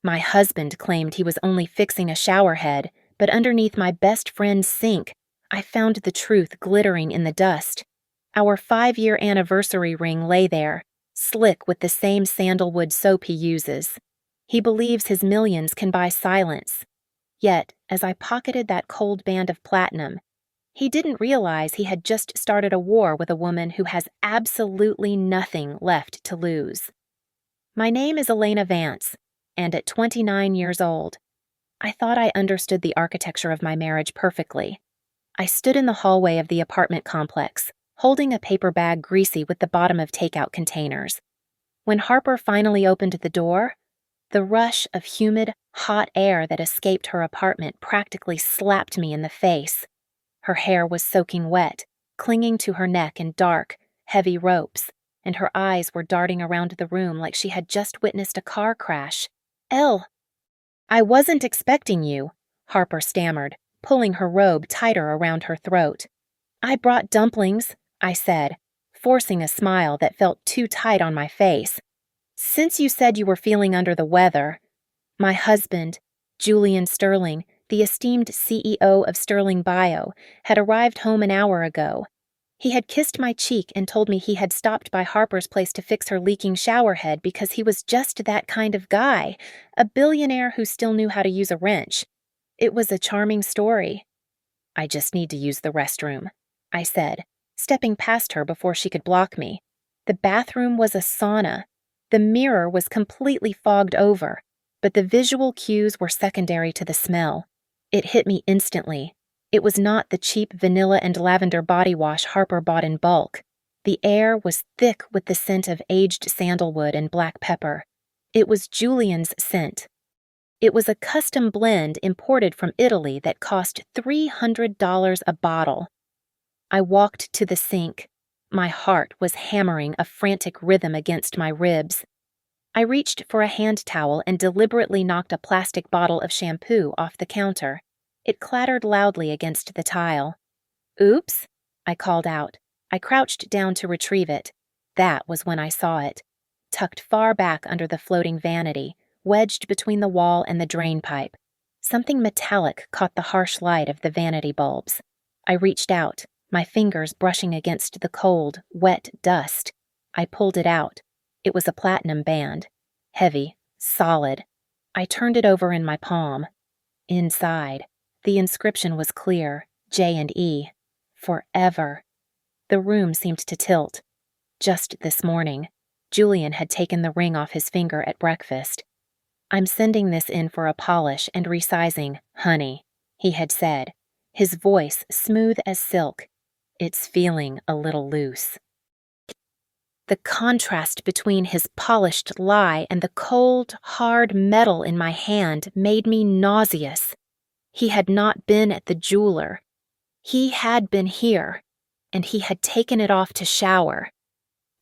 My husband claimed he was only fixing a shower head, but underneath my best friend's sink, I found the truth glittering in the dust. Our 5-year anniversary ring lay there, slick with the same sandalwood soap he uses. He believes his millions can buy silence. Yet, as I pocketed that cold band of platinum, he didn't realize he had just started a war with a woman who has absolutely nothing left to lose. My name is Elena Vance, and at 29 years old, I thought I understood the architecture of my marriage perfectly. I stood in the hallway of the apartment complex, holding a paper bag greasy with the bottom of takeout containers. When Harper finally opened the door, the rush of humid, hot air that escaped her apartment practically slapped me in the face. Her hair was soaking wet, clinging to her neck in dark, heavy ropes, and her eyes were darting around the room like she had just witnessed a car crash. I wasn't expecting you," Harper stammered, pulling her robe tighter around her throat. "I brought dumplings," I said, forcing a smile that felt too tight on my face. "Since you said you were feeling under the weather." My husband, Julian Sterling, the esteemed CEO of Sterling Bio, had arrived home an hour ago. He had kissed my cheek and told me he had stopped by Harper's place to fix her leaking shower head because he was just that kind of guy, a billionaire who still knew how to use a wrench. It was a charming story. "I just need to use the restroom," I said, stepping past her before she could block me. The bathroom was a sauna. The mirror was completely fogged over, but the visual cues were secondary to the smell. It hit me instantly. It was not the cheap vanilla and lavender body wash Harper bought in bulk. The air was thick with the scent of aged sandalwood and black pepper. It was Julian's scent. It was a custom blend imported from Italy that cost $300 a bottle. I walked to the sink. My heart was hammering a frantic rhythm against my ribs. I reached for a hand towel and deliberately knocked a plastic bottle of shampoo off the counter. It clattered loudly against the tile. "Oops," I called out. I crouched down to retrieve it. That was when I saw it, tucked far back under the floating vanity, wedged between the wall and the drain pipe. Something metallic caught the harsh light of the vanity bulbs. I reached out, my fingers brushing against the cold, wet dust. I pulled it out. It was a platinum band. Heavy, solid. I turned it over in my palm. Inside, the inscription was clear, J and E. Forever. The room seemed to tilt. Just this morning, Julian had taken the ring off his finger at breakfast. "I'm sending this in for a polish and resizing, honey," he had said, his voice smooth as silk. "It's feeling a little loose." The contrast between his polished lie and the cold, hard metal in my hand made me nauseous. He had not been at the jeweler. He had been here, and he had taken it off to shower.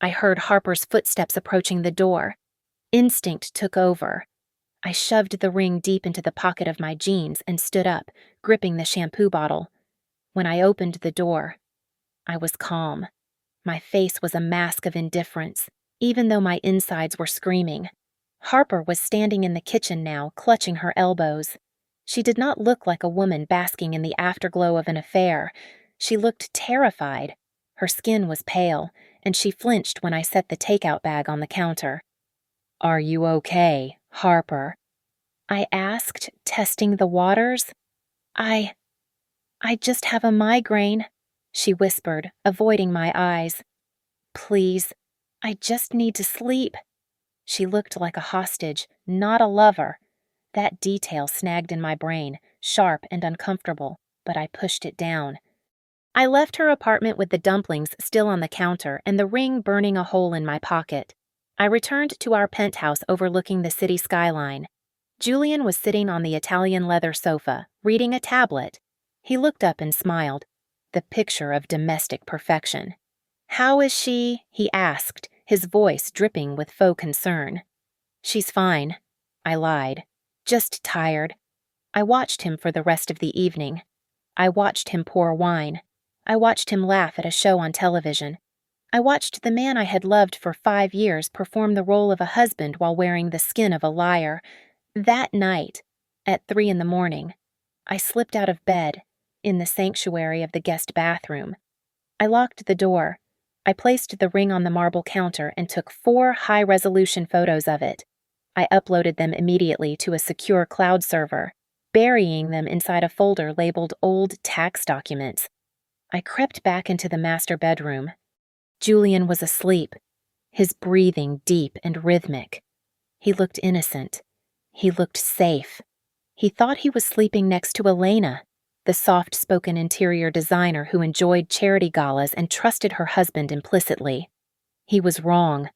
I heard Harper's footsteps approaching the door. Instinct took over. I shoved the ring deep into the pocket of my jeans and stood up, gripping the shampoo bottle. When I opened the door, I was calm. My face was a mask of indifference, even though my insides were screaming. Harper was standing in the kitchen now, clutching her elbows. She did not look like a woman basking in the afterglow of an affair. She looked terrified. Her skin was pale, and she flinched when I set the takeout bag on the counter. "Are you okay, Harper?" I asked, testing the waters. I just have a migraine," she whispered, avoiding my eyes. "Please, I just need to sleep." She looked like a hostage, not a lover. That detail snagged in my brain, sharp and uncomfortable, but I pushed it down. I left her apartment with the dumplings still on the counter and the ring burning a hole in my pocket. I returned to our penthouse overlooking the city skyline. Julian was sitting on the Italian leather sofa, reading a tablet. He looked up and smiled, the picture of domestic perfection. "How is she?" he asked, his voice dripping with faux concern. "She's fine," I lied. "Just tired." I watched him for the rest of the evening. I watched him pour wine. I watched him laugh at a show on television. I watched the man I had loved for 5 years perform the role of a husband while wearing the skin of a liar. That night, at 3 in the morning, I slipped out of bed in the sanctuary of the guest bathroom. I locked the door. I placed the ring on the marble counter and took 4 high-resolution photos of it. I uploaded them immediately to a secure cloud server, burying them inside a folder labeled Old Tax Documents. I crept back into the master bedroom. Julian was asleep, his breathing deep and rhythmic. He looked innocent. He looked safe. He thought he was sleeping next to Elena, the soft-spoken interior designer who enjoyed charity galas and trusted her husband implicitly. He was wrong.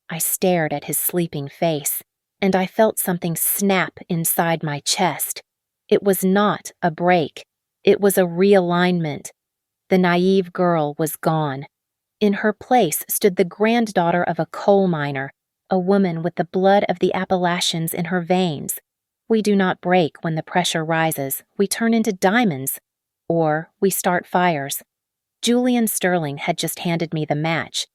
I stared at his sleeping face, and I felt something snap inside my chest. It was not a break. It was a realignment. The naive girl was gone. In her place stood the granddaughter of a coal miner, a woman with the blood of the Appalachians in her veins. We do not break when the pressure rises. We turn into diamonds. Or we start fires. Julian Sterling had just handed me the match.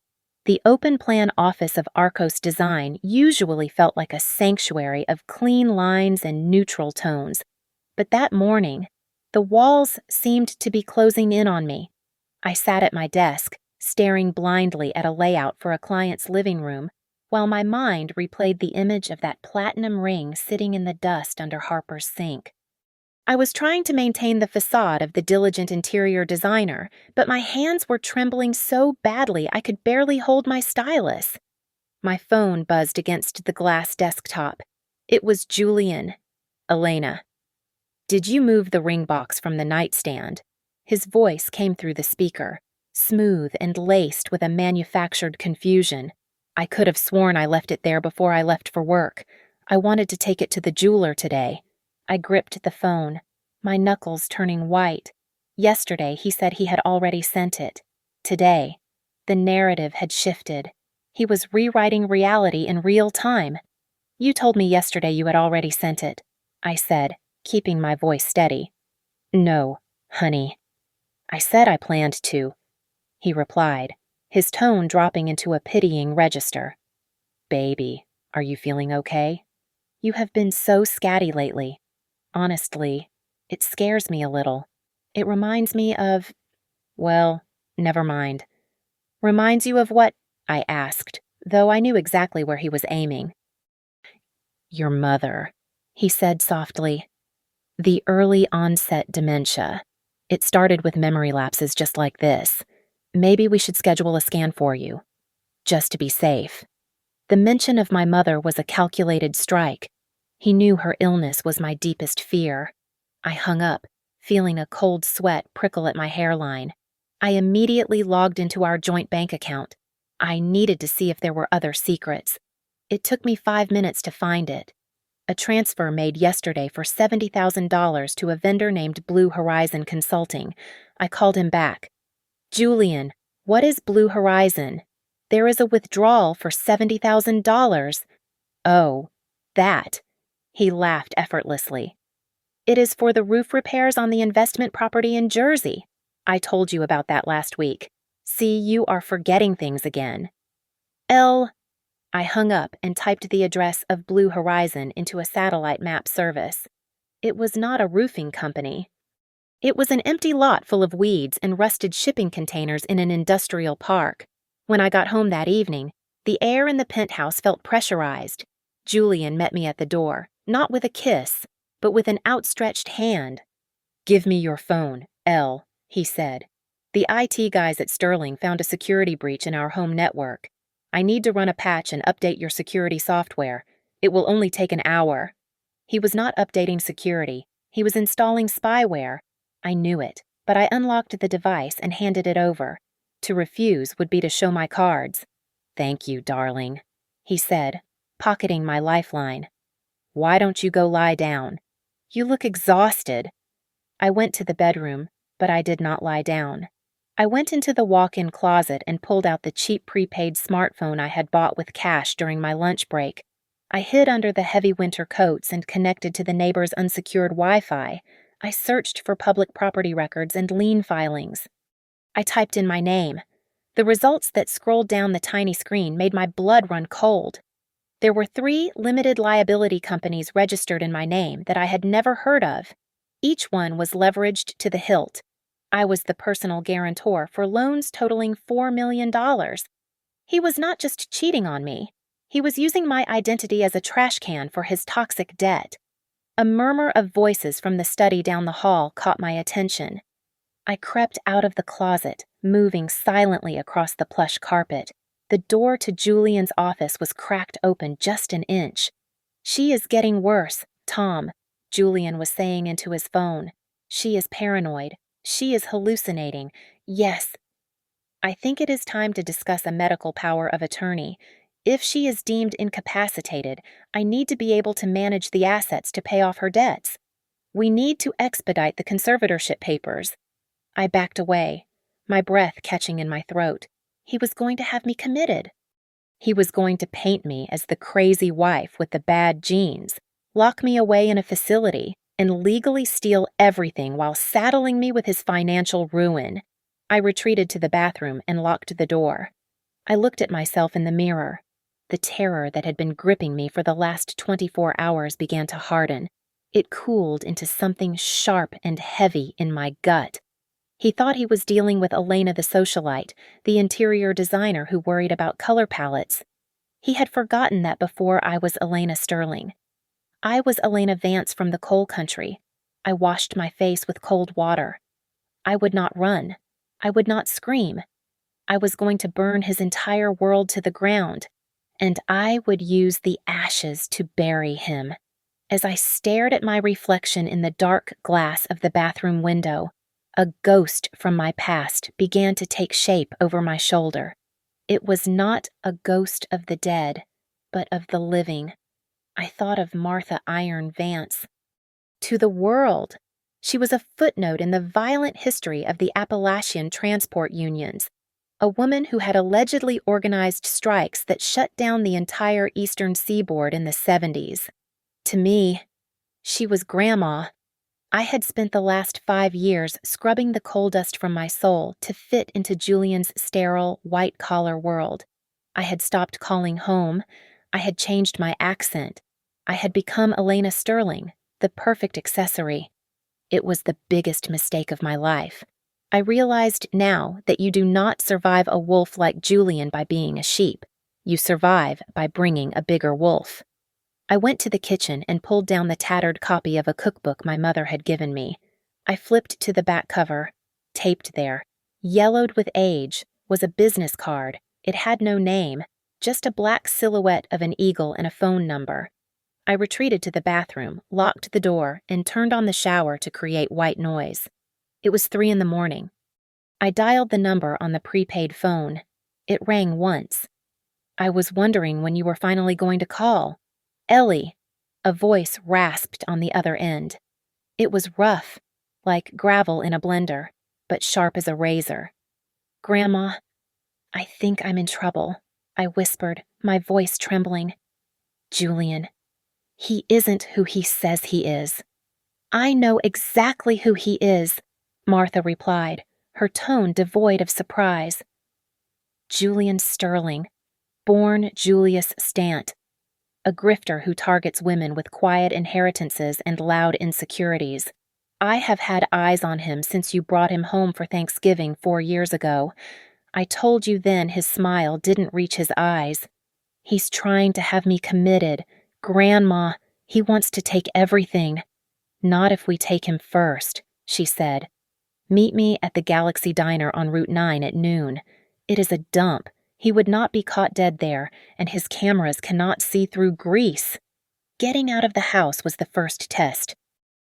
The open-plan office of Arcos Design usually felt like a sanctuary of clean lines and neutral tones. But that morning, the walls seemed to be closing in on me. I sat at my desk, staring blindly at a layout for a client's living room, while my mind replayed the image of that platinum ring sitting in the dust under Harper's sink. I was trying to maintain the facade of the diligent interior designer, but my hands were trembling so badly I could barely hold my stylus. My phone buzzed against the glass desktop. It was Julian. Elena. "Did you move the ring box from the nightstand?" His voice came through the speaker, smooth and laced with a manufactured confusion. I could have sworn I left it there before I left for work. I wanted to take it to the jeweler today. I gripped the phone, my knuckles turning white. Yesterday, he said he had already sent it. Today, the narrative had shifted. He was rewriting reality in real time. "You told me yesterday you had already sent it," I said, keeping my voice steady. "No, honey." "I said I planned to," he replied, his tone dropping into a pitying register. "Baby, are you feeling okay? You have been so scatty lately. Honestly, it scares me a little. It reminds me of... well, never mind." "Reminds you of what?" I asked, though I knew exactly where he was aiming. "Your mother," he said softly. "The early onset dementia. It started with memory lapses just like this. Maybe we should schedule a scan for you, just to be safe." The mention of my mother was a calculated strike. He knew her illness was my deepest fear. I hung up, feeling a cold sweat prickle at my hairline. I immediately logged into our joint bank account. I needed to see if there were other secrets. It took me 5 minutes to find it. A transfer made yesterday for $70,000 to a vendor named Blue Horizon Consulting. I called him back. "Julian, what is Blue Horizon? There is a withdrawal for $70,000. "Oh, that." He laughed effortlessly. "It is for the roof repairs on the investment property in Jersey. I told you about that last week. See, you are forgetting things again." I hung up and typed the address of Blue Horizon into a satellite map service. It was not a roofing company. It was an empty lot full of weeds and rusted shipping containers in an industrial park. When I got home that evening, the air in the penthouse felt pressurized. Julian met me at the door, not with a kiss, but with an outstretched hand. "Give me your phone, Elle," he said. "The IT guys at Sterling found a security breach in our home network. I need to run a patch and update your security software. It will only take an hour." He was not updating security. He was installing spyware. I knew it, but I unlocked the device and handed it over. To refuse would be to show my cards. "Thank you, darling," he said, pocketing my lifeline. "Why don't you go lie down? You look exhausted." I went to the bedroom, but I did not lie down. I went into the walk-in closet and pulled out the cheap prepaid smartphone I had bought with cash during my lunch break. I hid under the heavy winter coats and connected to the neighbor's unsecured Wi-Fi. I searched for public property records and lien filings. I typed in my name. The results that scrolled down the tiny screen made my blood run cold. There were 3 limited liability companies registered in my name that I had never heard of. Each one was leveraged to the hilt. I was the personal guarantor for loans totaling $4 million. He was not just cheating on me. He was using my identity as a trash can for his toxic debt. A murmur of voices from the study down the hall caught my attention. I crept out of the closet, moving silently across the plush carpet. The door to Julian's office was cracked open just an inch. "She is getting worse, Tom," Julian was saying into his phone. "She is paranoid. She is hallucinating. Yes. I think it is time to discuss a medical power of attorney. If she is deemed incapacitated, I need to be able to manage the assets to pay off her debts. We need to expedite the conservatorship papers." I backed away, my breath catching in my throat. He was going to have me committed. He was going to paint me as the crazy wife with the bad genes, lock me away in a facility, and legally steal everything while saddling me with his financial ruin. I retreated to the bathroom and locked the door. I looked at myself in the mirror. The terror that had been gripping me for the last 24 hours began to harden. It cooled into something sharp and heavy in my gut. He thought he was dealing with Elena the socialite, the interior designer who worried about color palettes. He had forgotten that before I was Elena Sterling. I was Elena Vance from the coal country. I washed my face with cold water. I would not run. I would not scream. I was going to burn his entire world to the ground, and I would use the ashes to bury him. As I stared at my reflection in the dark glass of the bathroom window, a ghost from my past began to take shape over my shoulder. It was not a ghost of the dead, but of the living. I thought of Martha Iron Vance. To the world, she was a footnote in the violent history of the Appalachian transport unions, a woman who had allegedly organized strikes that shut down the entire eastern seaboard in the 70s. To me, she was Grandma. I had spent the last 5 years scrubbing the coal dust from my soul to fit into Julian's sterile, white-collar world. I had stopped calling home. I had changed my accent. I had become Elena Sterling, the perfect accessory. It was the biggest mistake of my life. I realized now that you do not survive a wolf like Julian by being a sheep. You survive by bringing a bigger wolf. I went to the kitchen and pulled down the tattered copy of a cookbook my mother had given me. I flipped to the back cover. Taped there, yellowed with age, was a business card. It had no name, just a black silhouette of an eagle and a phone number. I retreated to the bathroom, locked the door, and turned on the shower to create white noise. It was 3 a.m. I dialed the number on the prepaid phone. It rang once. "I was wondering when you were finally going to call." "Ellie," a voice rasped on the other end. It was rough, like gravel in a blender, but sharp as a razor. "Grandma, I think I'm in trouble," I whispered, my voice trembling. "Julian, he isn't who he says he is." "I know exactly who he is," Martha replied, her tone devoid of surprise. "Julian Sterling, born Julius Stant. A grifter who targets women with quiet inheritances and loud insecurities. I have had eyes on him since you brought him home for Thanksgiving 4 years ago. I told you then his smile didn't reach his eyes. He's trying to have me committed. Grandma, he wants to take everything." "Not if we take him first," she said. "Meet me at the Galaxy Diner on Route 9 at noon. It is a dump. He would not be caught dead there, and his cameras cannot see through grease." Getting out of the house was the first test.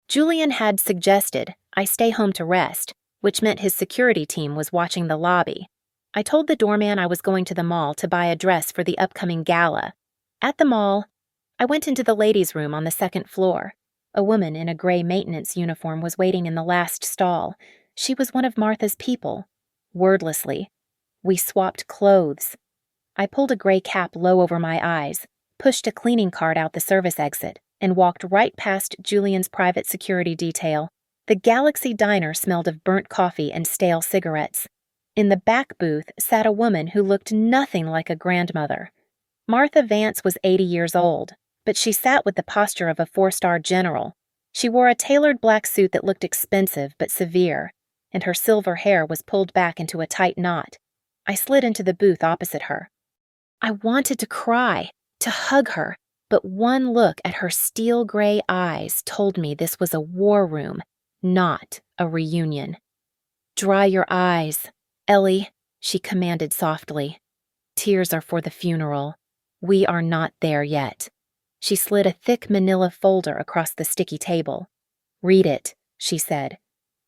Julian had suggested I stay home to rest, which meant his security team was watching the lobby. I told the doorman I was going to the mall to buy a dress for the upcoming gala. At the mall, I went into the ladies' room on the 2nd floor. A woman in a gray maintenance uniform was waiting in the last stall. She was one of Martha's people. Wordlessly, we swapped clothes. I pulled a gray cap low over my eyes, pushed a cleaning cart out the service exit, and walked right past Julian's private security detail. The Galaxy Diner smelled of burnt coffee and stale cigarettes. In the back booth sat a woman who looked nothing like a grandmother. Martha Vance was 80 years old, but she sat with the posture of a 4-star general. She wore a tailored black suit that looked expensive but severe, and her silver hair was pulled back into a tight knot. I slid into the booth opposite her. I wanted to cry, to hug her, but one look at her steel gray eyes told me this was a war room, not a reunion. "Dry your eyes, Ellie," she commanded softly. "Tears are for the funeral. We are not there yet." She slid a thick manila folder across the sticky table. "Read it," she said.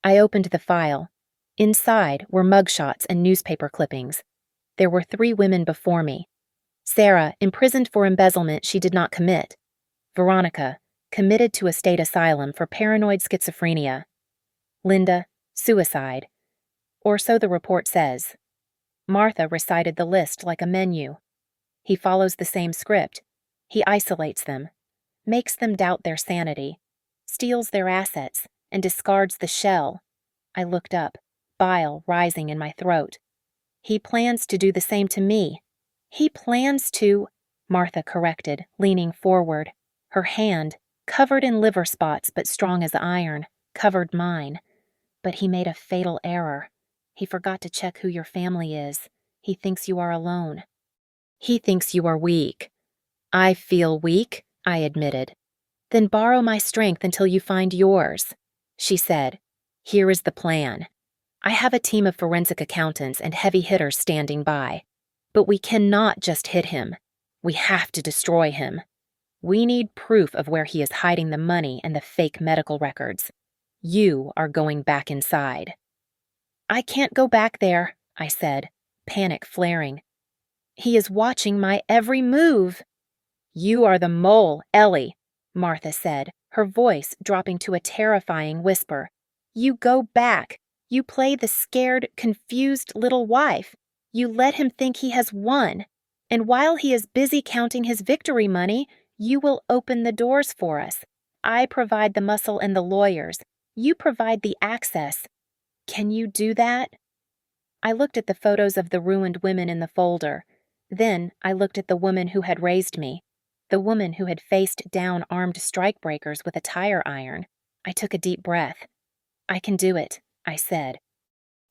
I opened the file. Inside were mugshots and newspaper clippings. There were 3 women before me. Sarah, imprisoned for embezzlement she did not commit. Veronica, committed to a state asylum for paranoid schizophrenia. Linda, suicide. Or so the report says. Martha recited the list like a menu. He follows the same script. He isolates them, makes them doubt their sanity, steals their assets, and discards the shell. I looked up, bile rising in my throat. He plans to do the same to me. He plans to, Martha corrected, leaning forward. Her hand, covered in liver spots but strong as iron, covered mine. But he made a fatal error. He forgot to check who your family is. He thinks you are alone. He thinks you are weak. I feel weak, I admitted. Then borrow my strength until you find yours. She said, "Here is the plan. I have a team of forensic accountants and heavy hitters standing by. But we cannot just hit him. We have to destroy him. We need proof of where he is hiding the money and the fake medical records. You are going back inside." "I can't go back there," I said, panic flaring. "He is watching my every move." "You are the mole, Ellie," Martha said, her voice dropping to a terrifying whisper. "You go back. You play the scared, confused little wife. You let him think he has won. And while he is busy counting his victory money, you will open the doors for us. I provide the muscle and the lawyers. You provide the access. Can you do that?" I looked at the photos of the ruined women in the folder. Then I looked at the woman who had raised me, the woman who had faced down armed strikebreakers with a tire iron. I took a deep breath. "I can do it," I said.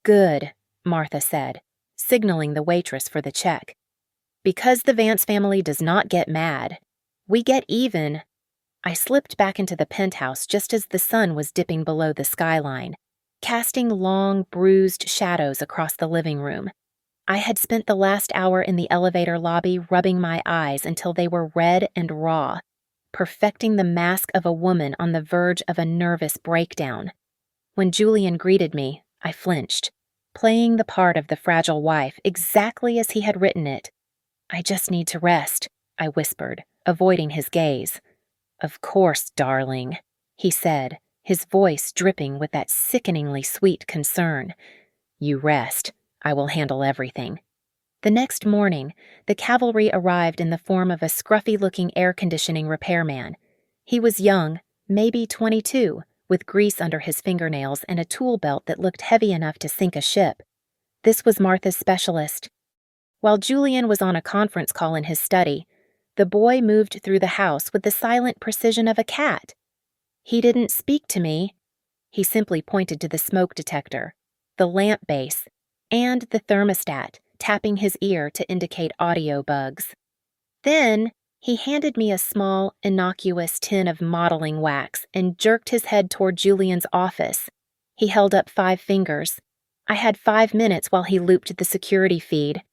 "Good," Martha said, signaling the waitress for the check. "Because the Vance family does not get mad, we get even." I slipped back into the penthouse just as the sun was dipping below the skyline, casting long, bruised shadows across the living room. I had spent the last hour in the elevator lobby rubbing my eyes until they were red and raw, perfecting the mask of a woman on the verge of a nervous breakdown. When Julian greeted me, I flinched, playing the part of the fragile wife exactly as he had written it. "I just need to rest," I whispered, avoiding his gaze. "Of course, darling," he said, his voice dripping with that sickeningly sweet concern. "You rest. I will handle everything." The next morning, the cavalry arrived in the form of a scruffy-looking air conditioning repairman. He was young, maybe 22, with grease under his fingernails and a tool belt that looked heavy enough to sink a ship. This was Martha's specialist. While Julian was on a conference call in his study, the boy moved through the house with the silent precision of a cat. He didn't speak to me. He simply pointed to the smoke detector, the lamp base, and the thermostat, tapping his ear to indicate audio bugs. Then he handed me a small, innocuous tin of modeling wax and jerked his head toward Julian's office. He held up 5 fingers. I had 5 minutes while he looped the security feed.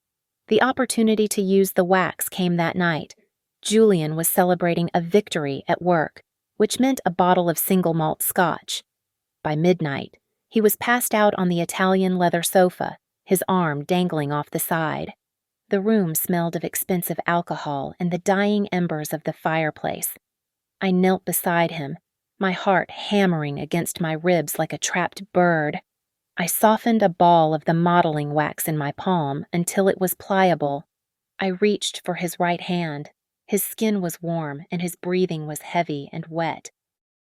The opportunity to use the wax came that night. Julian was celebrating a victory at work, which meant a bottle of single malt scotch. By midnight, he was passed out on the Italian leather sofa, his arm dangling off the side. The room smelled of expensive alcohol and the dying embers of the fireplace. I knelt beside him, my heart hammering against my ribs like a trapped bird. I softened a ball of the modeling wax in my palm until it was pliable. I reached for his right hand. His skin was warm and his breathing was heavy and wet.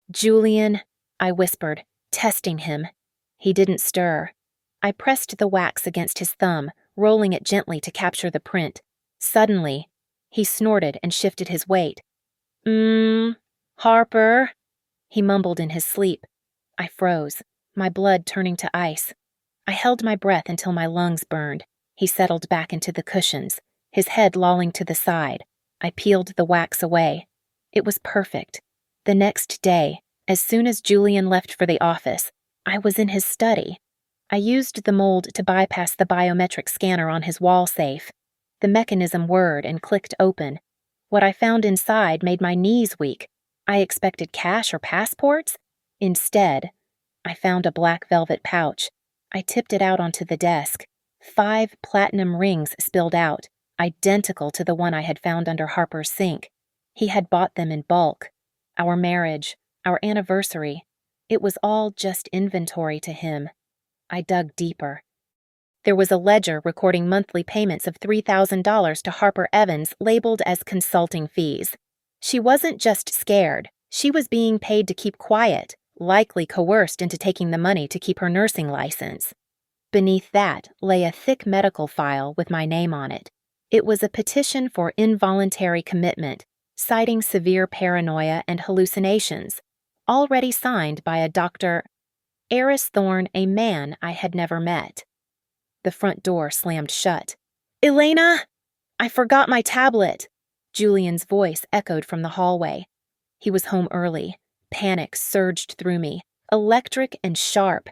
"Julian," I whispered, testing him. He didn't stir. I pressed the wax against his thumb, rolling it gently to capture the print. Suddenly, He snorted and shifted his weight. Harper, he mumbled in his sleep. I froze, my blood turning to ice. I held my breath until my lungs burned. He settled back into the cushions, his head lolling to the side. I peeled the wax away. It was perfect. The next day, as soon as Julian left for the office, I was in his study. I used the mold to bypass the biometric scanner on his wall safe. The mechanism whirred and clicked open. What I found inside made my knees weak. I expected cash or passports. Instead, I found a black velvet pouch. I tipped it out onto the desk. 5 platinum rings spilled out, identical to the one I had found under Harper's sink. He had bought them in bulk. Our marriage, our anniversary, it was all just inventory to him. I dug deeper. There was a ledger recording monthly payments of $3,000 to Harper Evans labeled as consulting fees. She wasn't just scared, she was being paid to keep quiet, likely coerced into taking the money to keep her nursing license. Beneath that lay a thick medical file with my name on it. It was a petition for involuntary commitment, citing severe paranoia and hallucinations, already signed by a Dr. Eris Thorne, a man I had never met. The front door slammed shut. "Elena! I forgot my tablet!" Julian's voice echoed from the hallway. He was home early. Panic surged through me, electric and sharp.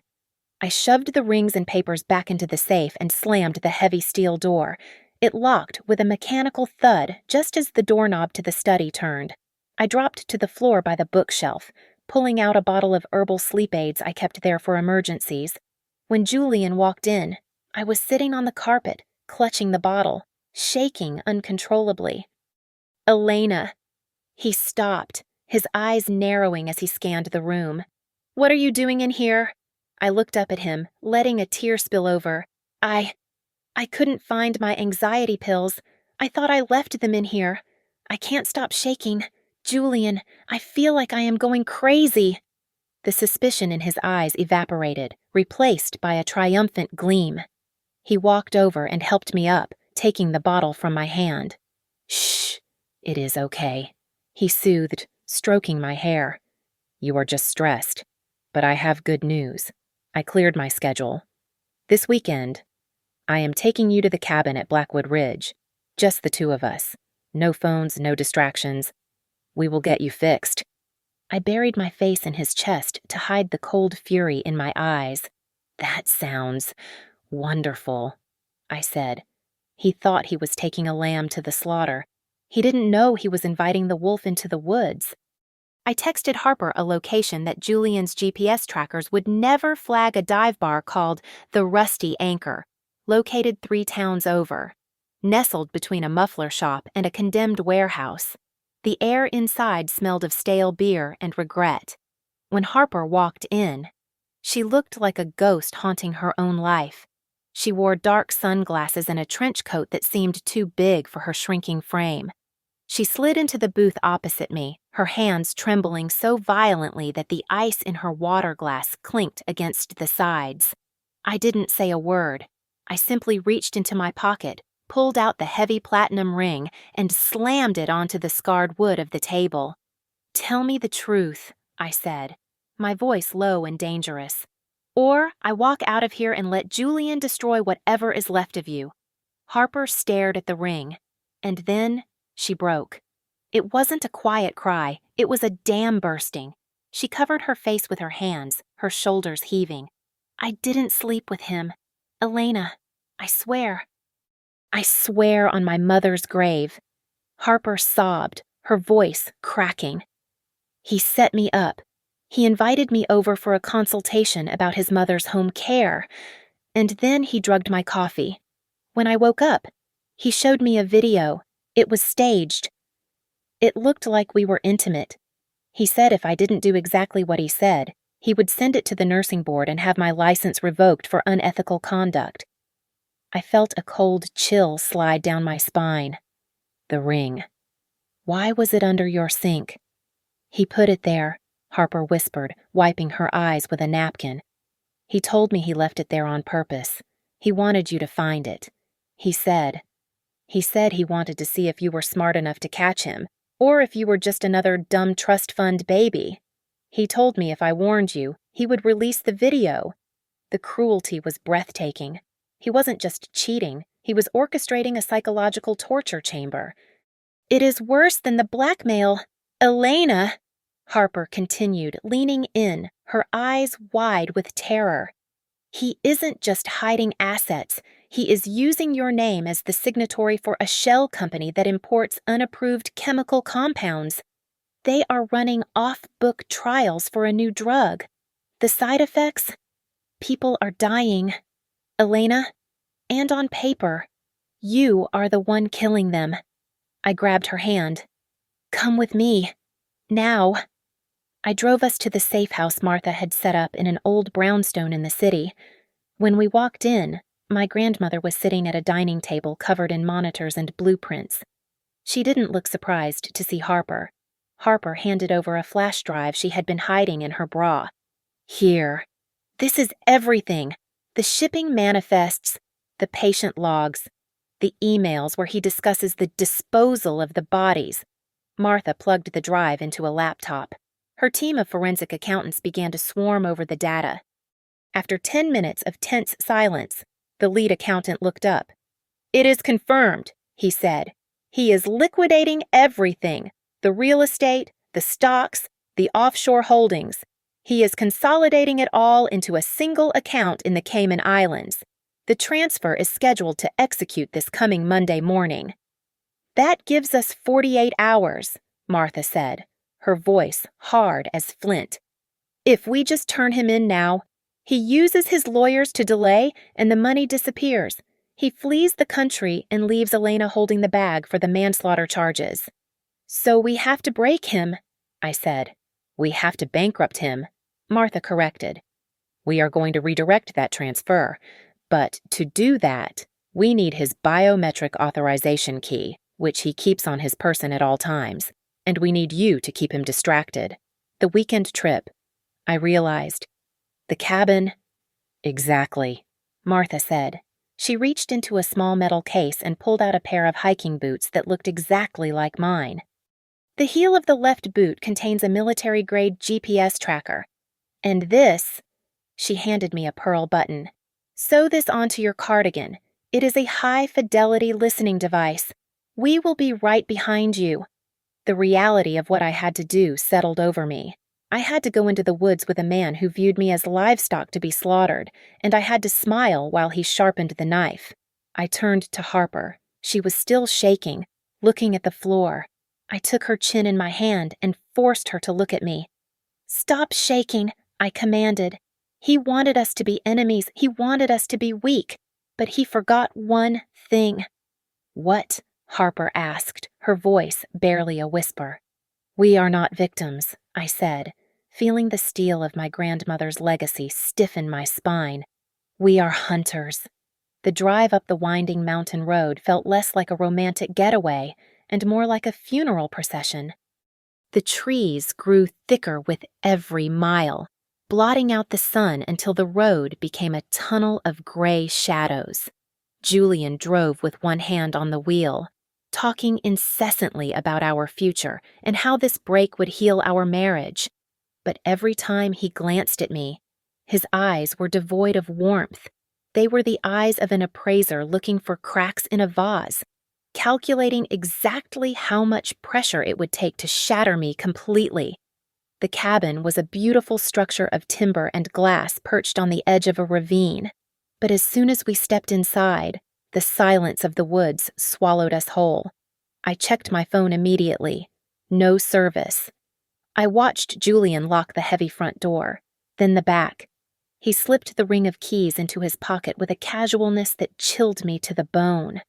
I shoved the rings and papers back into the safe and slammed the heavy steel door. It locked with a mechanical thud just as the doorknob to the study turned. I dropped to the floor by the bookshelf, pulling out a bottle of herbal sleep aids I kept there for emergencies. When Julian walked in, I was sitting on the carpet, clutching the bottle, shaking uncontrollably. "Elena." He stopped, his eyes narrowing as he scanned the room. "What are you doing in here?" I looked up at him, letting a tear spill over. I couldn't find my anxiety pills. I thought I left them in here. I can't stop shaking. Julian, I feel like I am going crazy." The suspicion in his eyes evaporated, replaced by a triumphant gleam. He walked over and helped me up, taking the bottle from my hand. "Shh, it is okay," he soothed, stroking my hair. "You are just stressed, but I have good news. I cleared my schedule. This weekend, I am taking you to the cabin at Blackwood Ridge. Just the 2 of us. No phones, no distractions. We will get you fixed." I buried my face in his chest to hide the cold fury in my eyes. "That sounds wonderful," I said. He thought he was taking a lamb to the slaughter. He didn't know he was inviting the wolf into the woods. I texted Harper a location that Julian's GPS trackers would never flag, a dive bar called the Rusty Anchor, located 3 towns over, nestled between a muffler shop and a condemned warehouse. The air inside smelled of stale beer and regret. When Harper walked in, she looked like a ghost haunting her own life. She wore dark sunglasses and a trench coat that seemed too big for her shrinking frame. She slid into the booth opposite me, her hands trembling so violently that the ice in her water glass clinked against the sides. I didn't say a word. I simply reached into my pocket, pulled out the heavy platinum ring, and slammed it onto the scarred wood of the table. "Tell me the truth," I said, my voice low and dangerous. "Or I walk out of here and let Julian destroy whatever is left of you." Harper stared at the ring, and then she broke. It wasn't a quiet cry, it was a dam bursting. She covered her face with her hands, her shoulders heaving. "I didn't sleep with him. Elena, I swear. I swear on my mother's grave." Harper sobbed, her voice cracking. "He set me up. He invited me over for a consultation about his mother's home care, and then he drugged my coffee. When I woke up, he showed me a video. It was staged. It looked like we were intimate. He said if I didn't do exactly what he said, he would send it to the nursing board and have my license revoked for unethical conduct." I felt a cold chill slide down my spine. "The ring. Why was it under your sink?" "He put it there," Harper whispered, wiping her eyes with a napkin. "He told me he left it there on purpose. He wanted you to find it. He said, He said he wanted to see if you were smart enough to catch him, or if you were just another dumb trust fund baby. He told me if I warned you, he would release the video. The cruelty was breathtaking. He wasn't just cheating, he was orchestrating a psychological torture chamber. It is worse than the blackmail. Elena, Harper continued, leaning in, her eyes wide with terror. He isn't just hiding assets. He is using your name as the signatory for a shell company that imports unapproved chemical compounds. They are running off-book trials for a new drug. The side effects? People are dying. Elena, and on paper, you are the one killing them. I grabbed her hand. Come with me. Now. I drove us to the safe house Martha had set up in an old brownstone in the city. When we walked in, my grandmother was sitting at a dining table covered in monitors and blueprints. She didn't look surprised to see Harper. Harper handed over a flash drive she had been hiding in her bra. Here. This is everything. The shipping manifests, the patient logs, the emails where he discusses the disposal of the bodies. Martha plugged the drive into a laptop. Her team of forensic accountants began to swarm over the data. After 10 minutes of tense silence, the lead accountant looked up. "It is confirmed," he said. "He is liquidating everything, the real estate, the stocks, the offshore holdings. He is consolidating it all into a single account in the Cayman Islands. The transfer is scheduled to execute this coming Monday morning." "That gives us 48 hours, Martha said, her voice hard as flint. "If we just turn him in now, he uses his lawyers to delay and the money disappears. He flees the country and leaves Elena holding the bag for the manslaughter charges." "So we have to break him," I said. "We have to bankrupt him," Martha corrected. "We are going to redirect that transfer, but to do that, we need his biometric authorization key, which he keeps on his person at all times, and we need you to keep him distracted. The weekend trip," I realized. "The cabin." "Exactly," Martha said. She reached into a small metal case and pulled out a pair of hiking boots that looked exactly like mine. "The heel of the left boot contains a military-grade GPS tracker. And this," she handed me a pearl button. "Sew this onto your cardigan. It is a high-fidelity listening device. We will be right behind you." The reality of what I had to do settled over me. I had to go into the woods with a man who viewed me as livestock to be slaughtered, and I had to smile while he sharpened the knife. I turned to Harper. She was still shaking, looking at the floor. I took her chin in my hand and forced her to look at me. "Stop shaking," I commanded. "He wanted us to be enemies. He wanted us to be weak. But he forgot one thing." "What?" Harper asked, her voice barely a whisper. "We are not victims," I said, feeling the steel of my grandmother's legacy stiffen my spine. "We are hunters." The drive up the winding mountain road felt less like a romantic getaway and more like a funeral procession. The trees grew thicker with every mile, blotting out the sun until the road became a tunnel of gray shadows. Julian drove with one hand on the wheel, talking incessantly about our future and how this break would heal our marriage. But every time he glanced at me, his eyes were devoid of warmth. They were the eyes of an appraiser looking for cracks in a vase, calculating exactly how much pressure it would take to shatter me completely. The cabin was a beautiful structure of timber and glass perched on the edge of a ravine. But as soon as we stepped inside, the silence of the woods swallowed us whole. I checked my phone immediately. No service. I watched Julian lock the heavy front door, then the back. He slipped the ring of keys into his pocket with a casualness that chilled me to the bone.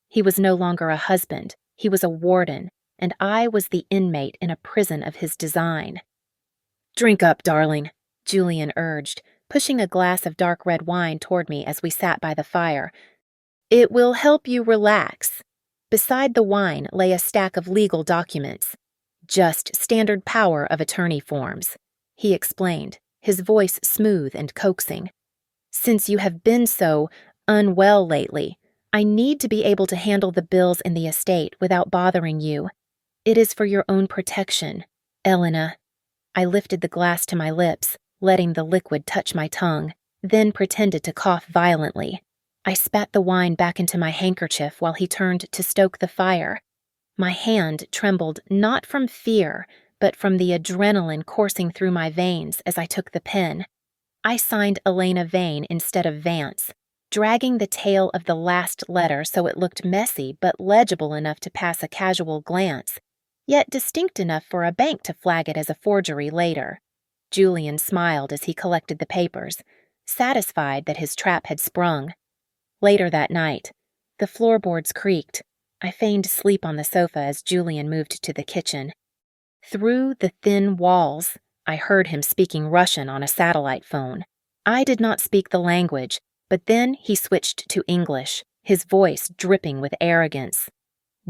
He was no longer a husband, he was a warden, and I was the inmate in a prison of his design. "Drink up, darling," Julian urged, pushing a glass of dark red wine toward me as we sat by the fire. "It will help you relax." Beside the wine lay a stack of legal documents. "Just standard power of attorney forms," he explained, his voice smooth and coaxing. "Since you have been so unwell lately, I need to be able to handle the bills in the estate without bothering you. It is for your own protection, Elena." I lifted the glass to my lips, letting the liquid touch my tongue, then pretended to cough violently. I spat the wine back into my handkerchief while he turned to stoke the fire. My hand trembled not from fear, but from the adrenaline coursing through my veins as I took the pen. I signed Elena Vane instead of Vance, dragging the tail of the last letter so it looked messy but legible enough to pass a casual glance, yet distinct enough for a bank to flag it as a forgery later. Julian smiled as he collected the papers, satisfied that his trap had sprung. Later that night, the floorboards creaked. I feigned sleep on the sofa as Julian moved to the kitchen. Through the thin walls, I heard him speaking Russian on a satellite phone. I did not speak the language, but then he switched to English, his voice dripping with arrogance.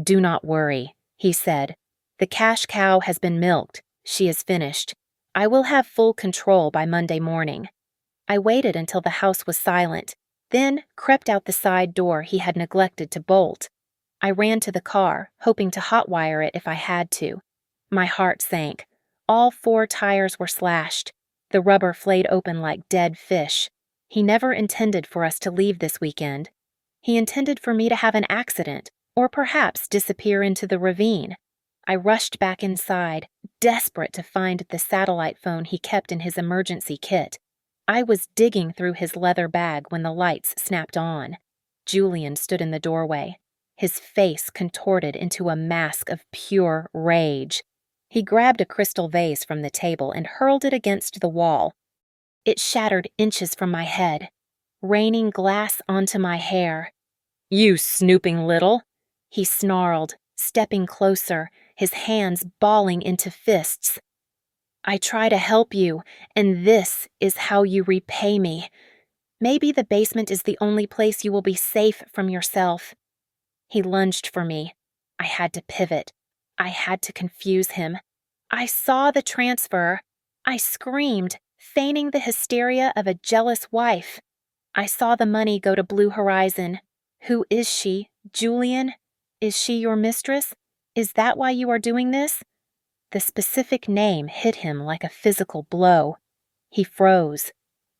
"Do not worry," he said. "The cash cow has been milked. She is finished. I will have full control by Monday morning." I waited until the house was silent, then crept out the side door he had neglected to bolt. I ran to the car, hoping to hotwire it if I had to. My heart sank. All 4 tires were slashed. The rubber flayed open like dead fish. He never intended for us to leave this weekend. He intended for me to have an accident, or perhaps disappear into the ravine. I rushed back inside, desperate to find the satellite phone he kept in his emergency kit. I was digging through his leather bag when the lights snapped on. Julian stood in the doorway, his face contorted into a mask of pure rage. He grabbed a crystal vase from the table and hurled it against the wall. It shattered inches from my head, raining glass onto my hair. "You snooping little," he snarled, stepping closer, his hands balling into fists. "I try to help you, and this is how you repay me. Maybe the basement is the only place you will be safe from yourself." He lunged for me. I had to pivot. I had to confuse him. I saw the transfer. I screamed, feigning the hysteria of a jealous wife. I saw the money go to Blue Horizon. "Who is she? Julian? Is she your mistress? Is that why you are doing this?" The specific name hit him like a physical blow. He froze.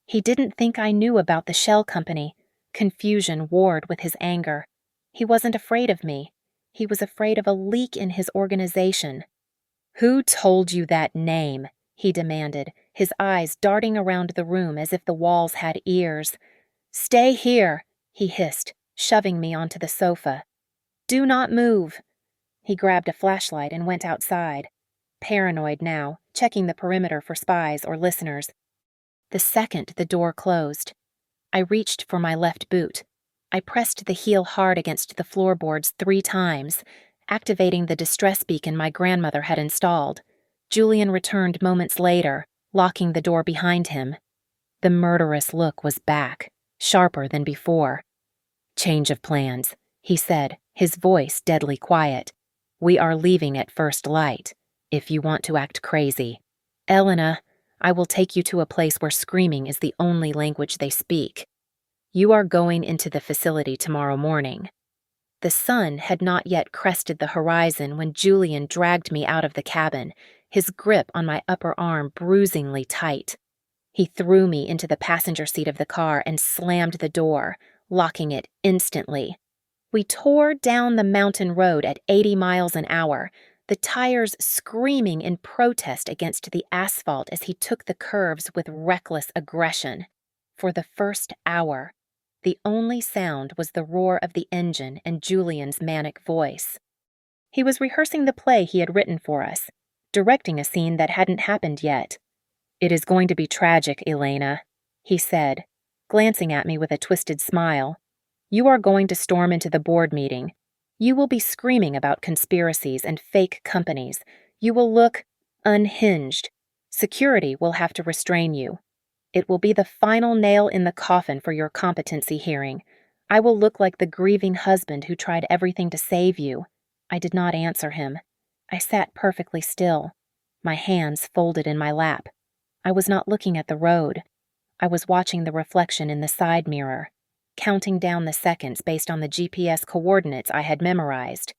He didn't think I knew about the shell company. Confusion warred with his anger. He wasn't afraid of me. He was afraid of a leak in his organization. "Who told you that name?" he demanded, his eyes darting around the room as if the walls had ears. "Stay here," he hissed, shoving me onto the sofa. "Do not move." He grabbed a flashlight and went outside. Paranoid now, checking the perimeter for spies or listeners. The second the door closed, I reached for my left boot. I pressed the heel hard against the floorboards 3 times, activating the distress beacon my grandmother had installed. Julian returned moments later, locking the door behind him. The murderous look was back, sharper than before. "Change of plans," he said, his voice deadly quiet. "We are leaving at first light, if you want to act crazy. Elena, I will take you to a place where screaming is the only language they speak. You are going into the facility tomorrow morning." The sun had not yet crested the horizon when Julian dragged me out of the cabin, his grip on my upper arm bruisingly tight. He threw me into the passenger seat of the car and slammed the door, locking it instantly. We tore down the mountain road at 80 miles an hour, the tires screaming in protest against the asphalt as he took the curves with reckless aggression. For the first hour, the only sound was the roar of the engine and Julian's manic voice. He was rehearsing the play he had written for us, directing a scene that hadn't happened yet. "It is going to be tragic, Elena," he said, glancing at me with a twisted smile. "You are going to storm into the board meeting. You will be screaming about conspiracies and fake companies. You will look unhinged. Security will have to restrain you. It will be the final nail in the coffin for your competency hearing. I will look like the grieving husband who tried everything to save you." I did not answer him. I sat perfectly still, my hands folded in my lap. I was not looking at the road. I was watching the reflection in the side mirror. counting down the seconds based on the GPS coordinates I had memorized.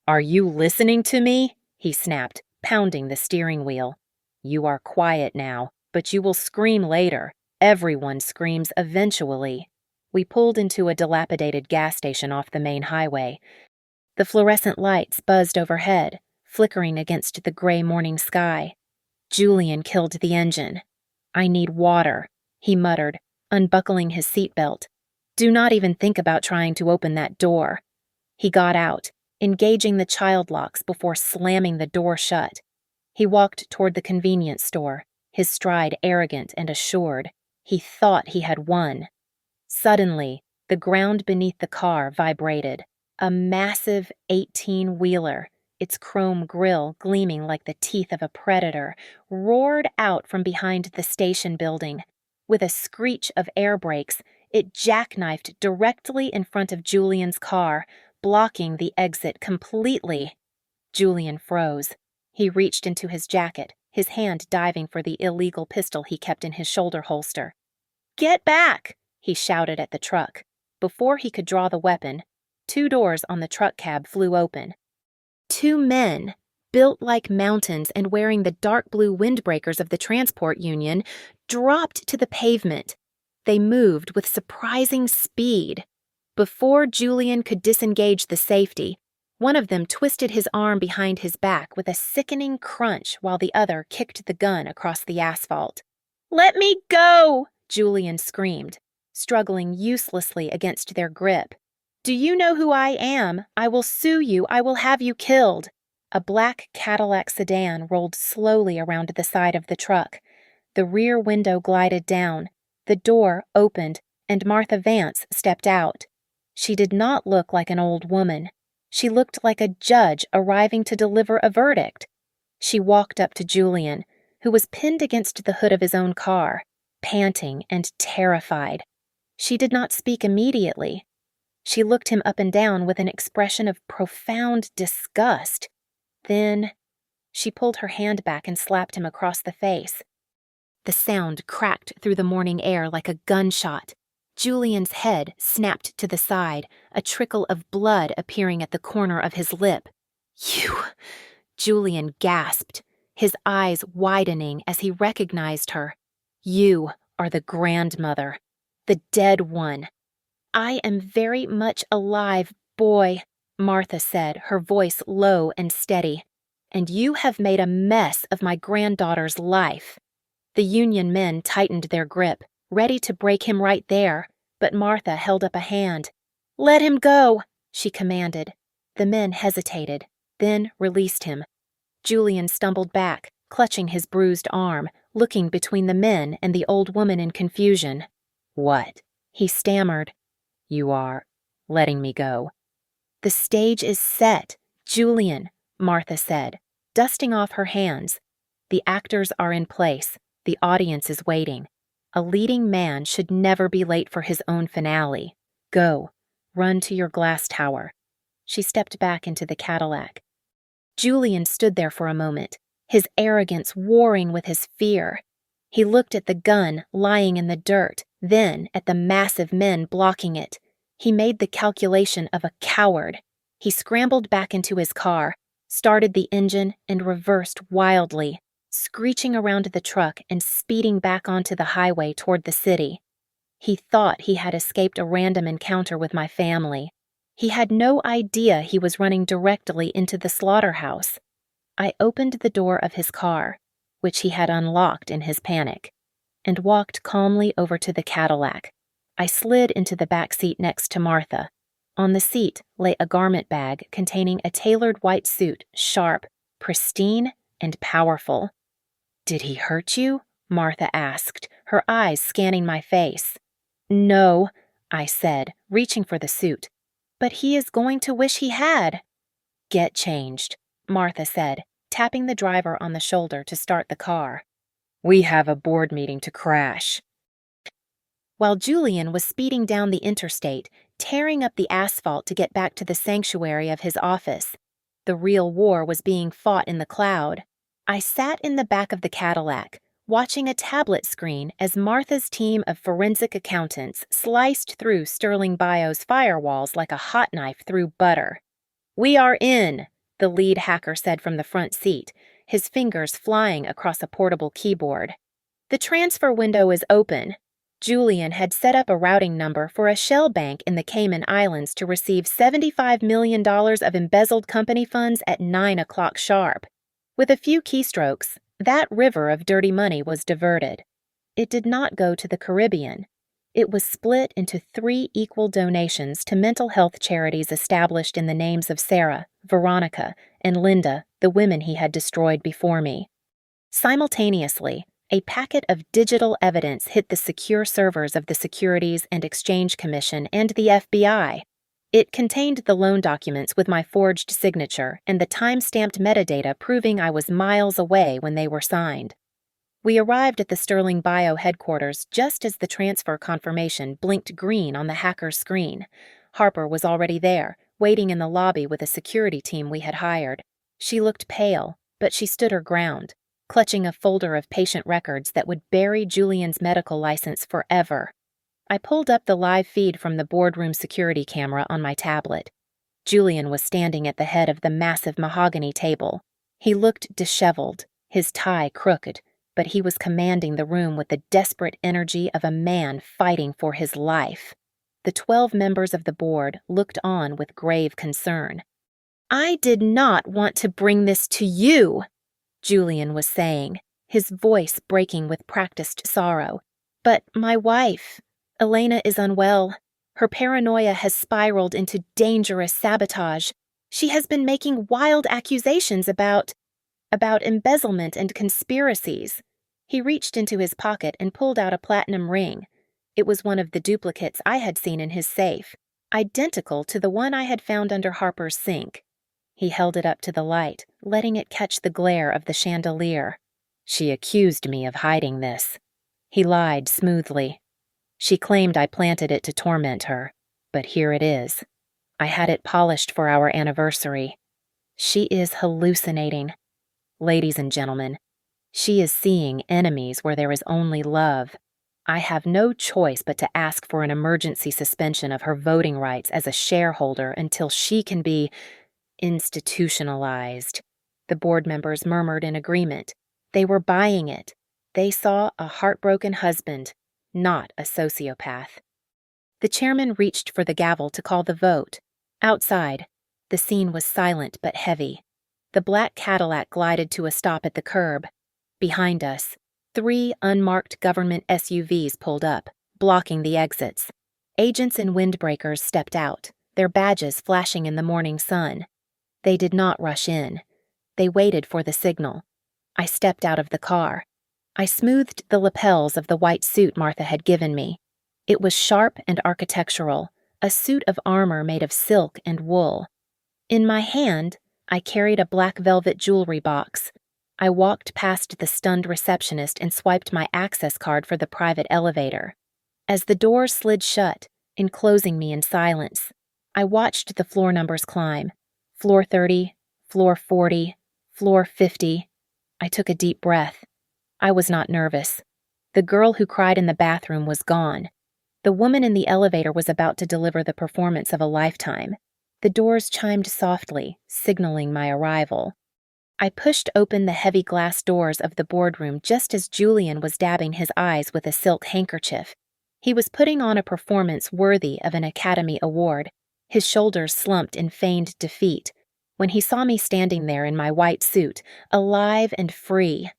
"Are you listening to me?" he snapped, pounding the steering wheel. "You are quiet now, but you will scream later. Everyone screams eventually." We pulled into a dilapidated gas station off the main highway. The fluorescent lights buzzed overhead, flickering against the gray morning sky. Julian killed the engine. "I need water," he muttered, unbuckling his seatbelt. "Do not even think about trying to open that door." He got out, engaging the child locks before slamming the door shut. He walked toward the convenience store, his stride arrogant and assured. He thought he had won. Suddenly, the ground beneath the car vibrated. A massive 18-wheeler, its chrome grille gleaming like the teeth of a predator, roared out from behind the station building. With a screech of air brakes, it jackknifed directly in front of Julian's car, blocking the exit completely. Julian froze. He reached into his jacket, his hand diving for the illegal pistol he kept in his shoulder holster. "Get back!" he shouted at the truck. Before he could draw the weapon, 2 doors on the truck cab flew open. 2 men, built like mountains and wearing the dark blue windbreakers of the transport union, dropped to the pavement. They moved with surprising speed. Before Julian could disengage the safety, one of them twisted his arm behind his back with a sickening crunch while the other kicked the gun across the asphalt. "Let me go!" Julian screamed, struggling uselessly against their grip. "Do you know who I am? I will sue you. I will have you killed." A black Cadillac sedan rolled slowly around the side of the truck. The rear window glided down. The door opened, and Martha Vance stepped out. She did not look like an old woman. She looked like a judge arriving to deliver a verdict. She walked up to Julian, who was pinned against the hood of his own car, panting and terrified. She did not speak immediately. She looked him up and down with an expression of profound disgust. Then she pulled her hand back and slapped him across the face. The sound cracked through the morning air like a gunshot. Julian's head snapped to the side, a trickle of blood appearing at the corner of his lip. "You!" Julian gasped, his eyes widening as he recognized her. "You are the grandmother, the dead one." "I am very much alive, boy," Martha said, her voice low and steady. "And you have made a mess of my granddaughter's life." The union men tightened their grip, ready to break him right there, but Martha held up a hand. "Let him go," she commanded. The men hesitated, then released him. Julian stumbled back, clutching his bruised arm, looking between the men and the old woman in confusion. "What?" he stammered. "You are letting me go." "The stage is set, Julian," Martha said, dusting off her hands. "The actors are in place. The audience is waiting. A leading man should never be late for his own finale. Go, run to your glass tower." She stepped back into the Cadillac. Julian stood there for a moment, his arrogance warring with his fear. He looked at the gun lying in the dirt, then at the massive men blocking it. He made the calculation of a coward. He scrambled back into his car, started the engine, and reversed wildly, screeching around the truck and speeding back onto the highway toward the city. He thought he had escaped a random encounter with my family. He had no idea he was running directly into the slaughterhouse. I opened the door of his car, which he had unlocked in his panic, and walked calmly over to the Cadillac. I slid into the back seat next to Martha. On the seat lay a garment bag containing a tailored white suit, sharp, pristine, and powerful. "Did he hurt you?" Martha asked, her eyes scanning my face. "No," I said, reaching for the suit. "But he is going to wish he had." "Get changed," Martha said, tapping the driver on the shoulder to start the car. "We have a board meeting to crash." While Julian was speeding down the interstate, tearing up the asphalt to get back to the sanctuary of his office, the real war was being fought in the cloud. I sat in the back of the Cadillac, watching a tablet screen as Martha's team of forensic accountants sliced through Sterling Bio's firewalls like a hot knife through butter. "We are in," the lead hacker said from the front seat, his fingers flying across a portable keyboard. "The transfer window is open." Julian had set up a routing number for a shell bank in the Cayman Islands to receive $75 million of embezzled company funds at 9 o'clock sharp. With a few keystrokes, that river of dirty money was diverted. It did not go to the Caribbean. It was split into 3 equal donations to mental health charities established in the names of Sarah, Veronica, and Linda, the women he had destroyed before me. Simultaneously, a packet of digital evidence hit the secure servers of the Securities and Exchange Commission and the FBI. It contained the loan documents with my forged signature and the time-stamped metadata proving I was miles away when they were signed. We arrived at the Sterling Bio headquarters just as the transfer confirmation blinked green on the hacker's screen. Harper was already there, waiting in the lobby with a security team we had hired. She looked pale, but she stood her ground, clutching a folder of patient records that would bury Julian's medical license forever. I pulled up the live feed from the boardroom security camera on my tablet. Julian was standing at the head of the massive mahogany table. He looked disheveled, his tie crooked, but he was commanding the room with the desperate energy of a man fighting for his life. The 12 members of the board looked on with grave concern. "I did not want to bring this to you," Julian was saying, his voice breaking with practiced sorrow. "But my wife, Elena, is unwell. Her paranoia has spiraled into dangerous sabotage. She has been making wild accusations about embezzlement and conspiracies." He reached into his pocket and pulled out a platinum ring. It was one of the duplicates I had seen in his safe, identical to the one I had found under Harper's sink. He held it up to the light, letting it catch the glare of the chandelier. "She accused me of hiding this." He lied smoothly. "She claimed I planted it to torment her, but here it is. I had it polished for our anniversary. She is hallucinating. Ladies and gentlemen, she is seeing enemies where there is only love. I have no choice but to ask for an emergency suspension of her voting rights as a shareholder until she can be institutionalized." The board members murmured in agreement. They were buying it. They saw a heartbroken husband, not a sociopath. The chairman reached for the gavel to call the vote. Outside, the scene was silent but heavy. The black Cadillac glided to a stop at the curb. Behind us, 3 unmarked government SUVs pulled up, blocking the exits. Agents in windbreakers stepped out, their badges flashing in the morning sun. They did not rush in. They waited for the signal. I stepped out of the car. I smoothed the lapels of the white suit Martha had given me. It was sharp and architectural, a suit of armor made of silk and wool. In my hand, I carried a black velvet jewelry box. I walked past the stunned receptionist and swiped my access card for the private elevator. As the door slid shut, enclosing me in silence, I watched the floor numbers climb. Floor 30, floor 40, floor 50. I took a deep breath. I was not nervous. The girl who cried in the bathroom was gone. The woman in the elevator was about to deliver the performance of a lifetime. The doors chimed softly, signaling my arrival. I pushed open the heavy glass doors of the boardroom just as Julian was dabbing his eyes with a silk handkerchief. He was putting on a performance worthy of an Academy Award. His shoulders slumped in feigned defeat. When he saw me standing there in my white suit, alive and free,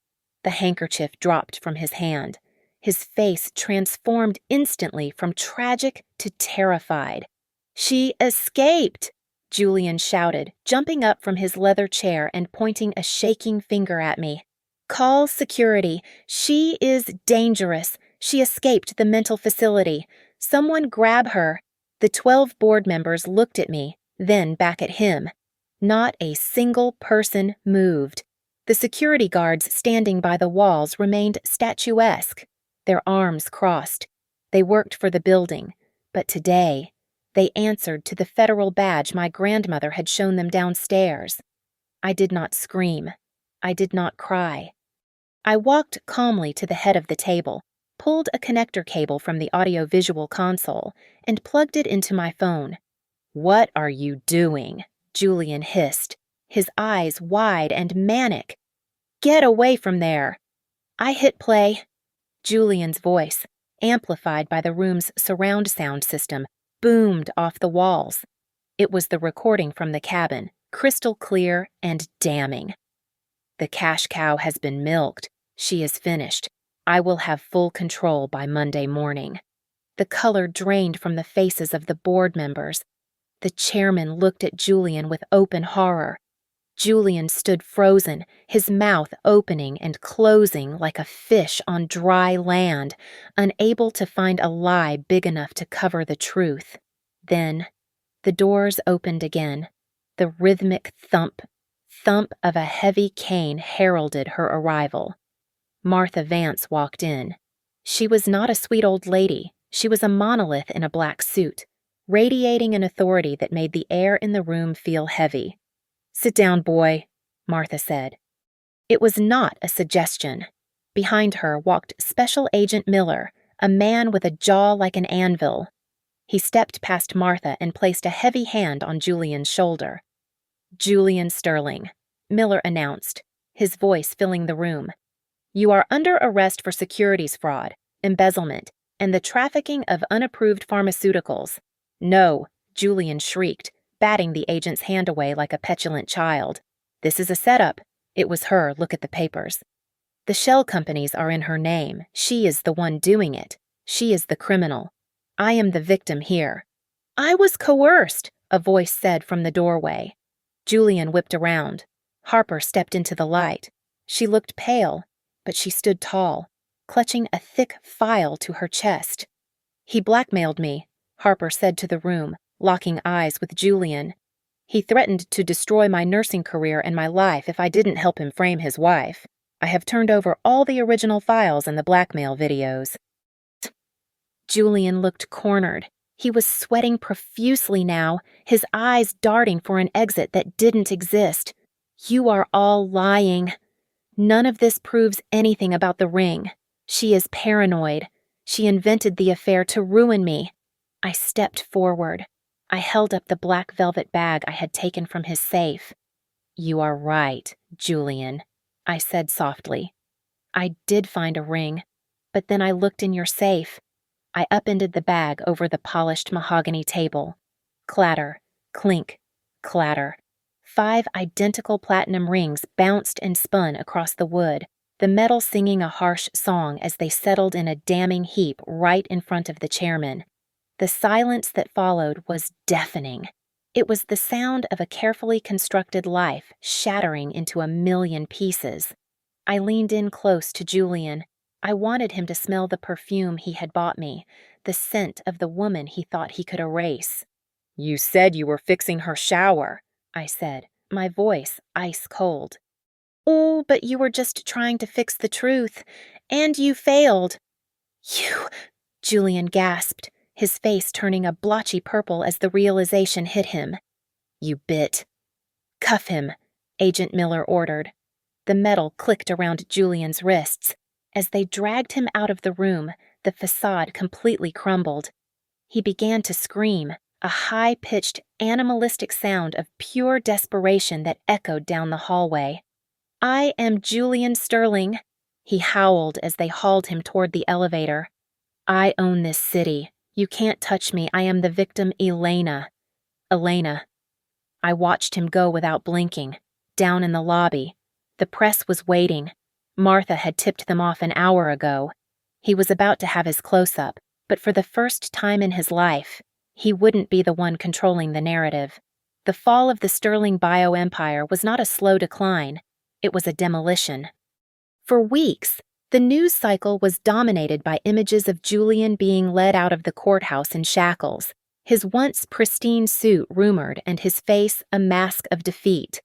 the handkerchief dropped from his hand. His face transformed instantly from tragic to terrified. "She escaped!" Julian shouted, jumping up from his leather chair and pointing a shaking finger at me. "Call security. She is dangerous. She escaped the mental facility. Someone grab her." The 12 board members looked at me, then back at him. Not a single person moved. The security guards standing by the walls remained statuesque, their arms crossed. They worked for the building, but today, they answered to the federal badge my grandmother had shown them downstairs. I did not scream. I did not cry. I walked calmly to the head of the table, pulled a connector cable from the audio-visual console, and plugged it into my phone. "What are you doing?" Julian hissed, his eyes wide and manic. "Get away from there!" I hit play. Julian's voice, amplified by the room's surround sound system, boomed off the walls. It was the recording from the cabin, crystal clear and damning. "The cash cow has been milked. She is finished. I will have full control by Monday morning." The color drained from the faces of the board members. The chairman looked at Julian with open horror. Julian stood frozen, his mouth opening and closing like a fish on dry land, unable to find a lie big enough to cover the truth. Then, the doors opened again. The rhythmic thump of a heavy cane heralded her arrival. Martha Vance walked in. She was not a sweet old lady. She was a monolith in a black suit, radiating an authority that made the air in the room feel heavy. "Sit down, boy," Martha said. It was not a suggestion. Behind her walked Special Agent Miller, a man with a jaw like an anvil. He stepped past Martha and placed a heavy hand on Julian's shoulder. "Julian Sterling," Miller announced, his voice filling the room. "You are under arrest for securities fraud, embezzlement, and the trafficking of unapproved pharmaceuticals." "No," Julian shrieked, batting the agent's hand away like a petulant child. "This is a setup. It was her. Look at the papers. The shell companies are in her name. She is the one doing it. She is the criminal. I am the victim here." "I was coerced," a voice said from the doorway. Julian whipped around. Harper stepped into the light. She looked pale, but she stood tall, clutching a thick file to her chest. "He blackmailed me," Harper said to the room, locking eyes with Julian. "He threatened to destroy my nursing career and my life if I didn't help him frame his wife. I have turned over all the original files and the blackmail videos." Julian looked cornered. He was sweating profusely now, his eyes darting for an exit that didn't exist. "You are all lying. None of this proves anything about the ring. She is paranoid. She invented the affair to ruin me." I stepped forward. I held up the black velvet bag I had taken from his safe. "You are right, Julian," I said softly. "I did find a ring, but then I looked in your safe." I upended the bag over the polished mahogany table. Clatter, clink, clatter. 5 identical platinum rings bounced and spun across the wood, the metal singing a harsh song as they settled in a damning heap right in front of the chairman. The silence that followed was deafening. It was the sound of a carefully constructed life shattering into a million pieces. I leaned in close to Julian. I wanted him to smell the perfume he had bought me, the scent of the woman he thought he could erase. "You said you were fixing her shower," I said, my voice ice cold. "Oh, but you were just trying to fix the truth, and you failed." "You," Julian gasped, his face turning a blotchy purple as the realization hit him. "You bit." "Cuff him," Agent Miller ordered. The metal clicked around Julian's wrists. As they dragged him out of the room, the facade completely crumbled. He began to scream, a high-pitched, animalistic sound of pure desperation that echoed down the hallway. "I am Julian Sterling," he howled as they hauled him toward the elevator. "I own this city. You can't touch me. I am the victim, Elena." Elena. I watched him go without blinking, down in the lobby. The press was waiting. Martha had tipped them off an hour ago. He was about to have his close-up, but for the first time in his life, he wouldn't be the one controlling the narrative. The fall of the Sterling bio-empire was not a slow decline. It was a demolition. For weeks, the news cycle was dominated by images of Julian being led out of the courthouse in shackles, his once pristine suit rumored and his face a mask of defeat.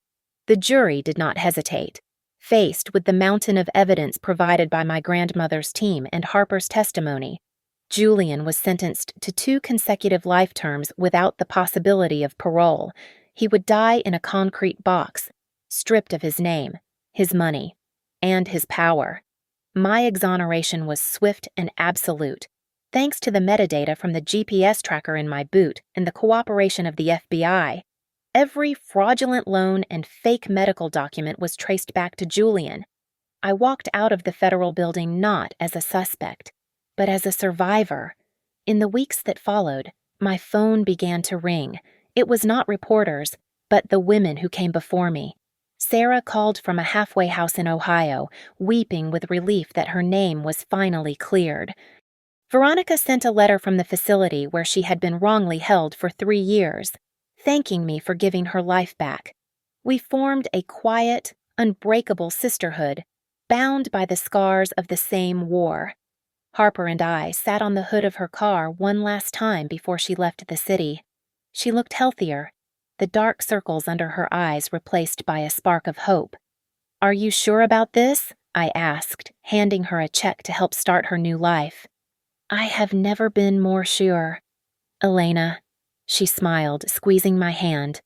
The jury did not hesitate. Faced with the mountain of evidence provided by my grandmother's team and Harper's testimony, Julian was sentenced to 2 consecutive life terms without the possibility of parole. He would die in a concrete box, stripped of his name, his money, and his power. My exoneration was swift and absolute, thanks to the metadata from the GPS tracker in my boot and the cooperation of the FBI. Every fraudulent loan and fake medical document was traced back to Julian. I walked out of the federal building not as a suspect, but as a survivor. In the weeks that followed, my phone began to ring. It was not reporters, but the women who came before me. Sarah called from a halfway house in Ohio, weeping with relief that her name was finally cleared. Veronica sent a letter from the facility where she had been wrongly held for 3 years, thanking me for giving her life back. We formed a quiet, unbreakable sisterhood, bound by the scars of the same war. Harper and I sat on the hood of her car one last time before she left the city. She looked healthier, the dark circles under her eyes replaced by a spark of hope. "Are you sure about this?" I asked, handing her a check to help start her new life. "I have never been more sure. Elena," she smiled, squeezing my hand.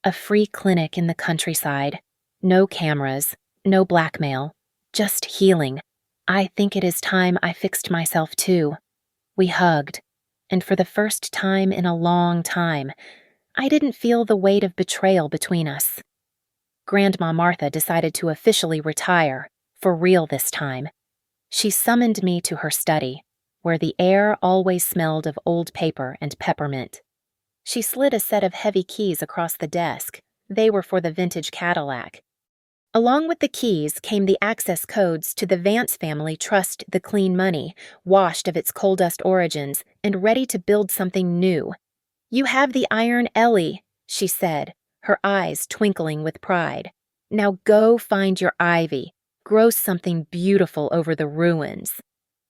"A free clinic in the countryside. No cameras, no blackmail, just healing. I think it is time I fixed myself too." We hugged, and for the first time in a long time, I didn't feel the weight of betrayal between us. Grandma Martha decided to officially retire, for real this time. She summoned me to her study, where the air always smelled of old paper and peppermint. She slid a set of heavy keys across the desk. They were for the vintage Cadillac. Along with the keys came the access codes to the Vance family trust, the clean money, washed of its coal dust origins and ready to build something new. "You have the iron Ellie," she said, her eyes twinkling with pride. "Now go find your ivy. Grow something beautiful over the ruins."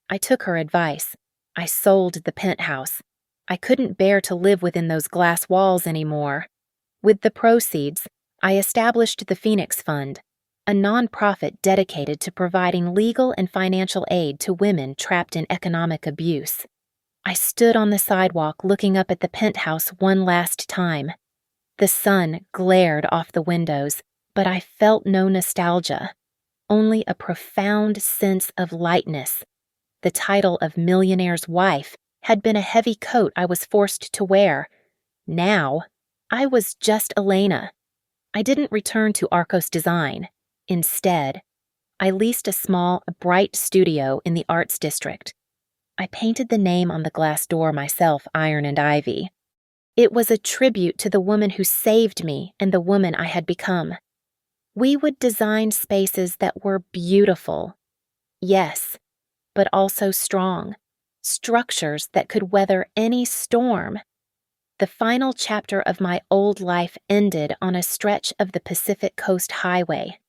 I took her advice. I sold the penthouse. I couldn't bear to live within those glass walls anymore. With the proceeds, I established the Phoenix Fund, a nonprofit dedicated to providing legal and financial aid to women trapped in economic abuse. I stood on the sidewalk looking up at the penthouse one last time. The sun glared off the windows, but I felt no nostalgia, only a profound sense of lightness. The title of Millionaire's wife had been a heavy coat I was forced to wear. Now, I was just Elena. I didn't return to Arcos Design. Instead, I leased a small, bright studio in the Arts District. I painted the name on the glass door myself, Iron and Ivy. It was a tribute to the woman who saved me and the woman I had become. We would design spaces that were beautiful, yes, but also strong, structures that could weather any storm. The final chapter of my old life ended on a stretch of the Pacific Coast Highway.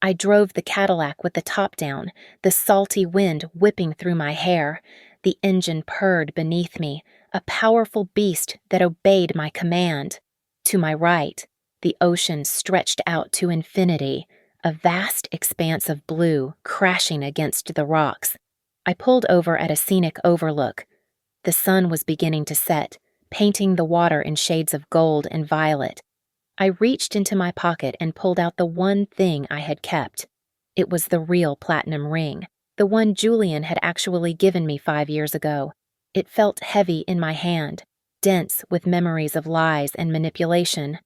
I drove the Cadillac with the top down, the salty wind whipping through my hair. The engine purred beneath me, a powerful beast that obeyed my command. To my right, the ocean stretched out to infinity, a vast expanse of blue crashing against the rocks. I pulled over at a scenic overlook. The sun was beginning to set, painting the water in shades of gold and violet. I reached into my pocket and pulled out the one thing I had kept. It was the real platinum ring, the one Julian had actually given me 5 years ago. It felt heavy in my hand, dense with memories of lies and manipulation.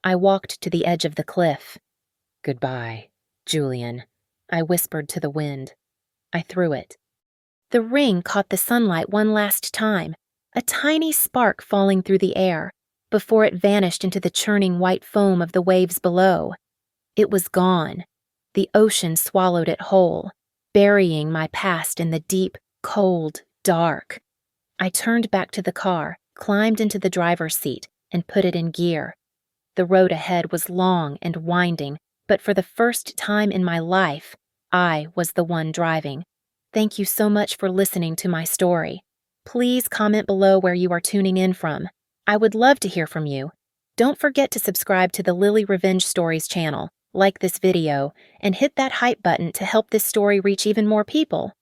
I walked to the edge of the cliff. "Goodbye, Julian," I whispered to the wind. I threw it. The ring caught the sunlight one last time, a tiny spark falling through the air, before it vanished into the churning white foam of the waves below. It was gone. The ocean swallowed it whole, burying my past in the deep, cold dark. I turned back to the car, climbed into the driver's seat, and put it in gear. The road ahead was long and winding, but for the first time in my life, I was the one driving. Thank you so much for listening to my story. Please comment below where you are tuning in from. I would love to hear from you. Don't forget to subscribe to the Lily Revenge Stories channel, like this video, and hit that hype button to help this story reach even more people.